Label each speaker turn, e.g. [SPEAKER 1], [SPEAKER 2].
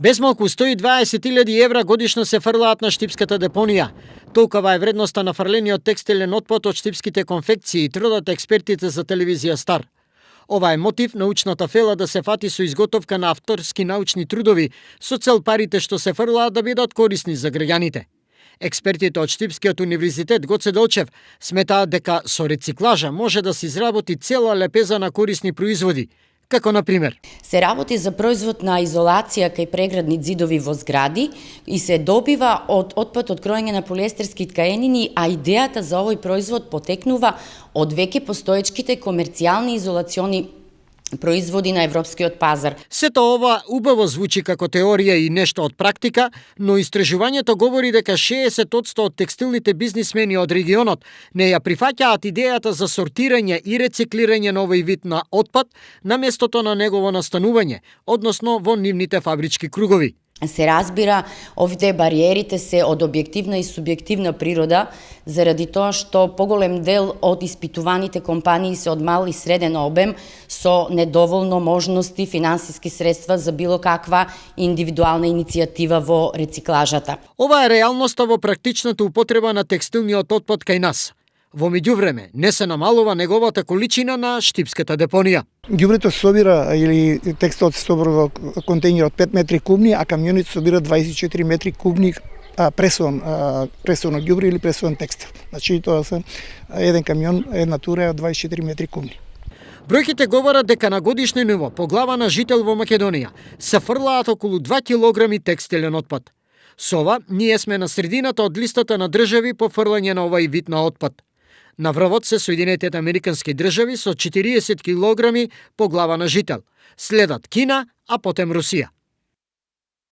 [SPEAKER 1] Без малку 120.000 евра годишно се фрлаат на штипската депонија. Толкова е вредноста на фрлениот текстилен отпад од штипските конфекции, тврдат експертите за телевизија Стар. Ова е мотив научната фела да се фати со изготовка на авторски научни трудови со цел парите што се фрлаат да бидат корисни за граѓаните. Експертите од Штипскиот универзитет Гоце Делчев сметаат дека со рециклажа може да се изработи цела лепеза на корисни производи, како на пример
[SPEAKER 2] се работи за производ на изолација кај преградни ѕидови во згради и се добива од отпад од кроење на полиестерски ткаенини, а идејата за овој производ потекнува од веќе постоечките комерцијални изолациони производи на европскиот пазар.
[SPEAKER 1] Сето ова убаво звучи како теорија и нешто од практика, но истражувањето говори дека 60% од текстилните бизнисмени од регионот не ја прифаќаат идејата за сортирање и рециклирање на овој вид на отпад на местото на негово настанување, односно во нивните фабрички кругови.
[SPEAKER 2] Се разбира, овде бариерите се од објективна и субјективна природа, заради тоа што поголем дел од испитуваните компании се од мал и среден обем со недоволно можности, финансиски средства за било каква индивидуална иницијатива во рециклажата.
[SPEAKER 1] Ова е реалноста во практичната употреба на текстилниот отпад кај нас. Во меѓувреме, не се намалува неговата количина на штипската депонија.
[SPEAKER 3] Ѓубрето се собира или текстот се собира во контејнер од 5 метри кубни, а камионите собираат 24 метри кубни пресовано ѓубре или пресован текстил. Значи тоа се еден камион, една тура е од 24 метри кубни.
[SPEAKER 1] Бројките говорат дека на годишно ниво по глава на жител во Македонија се фрлаат околу 2 килограми текстилен отпад. Со ова, ние сме на средината од листата на држави по фрлање на овој вид на отпад. На врвот се Соединетите Американски држави со 40 килограми по глава на жител. Следат Кина, а потем Русија.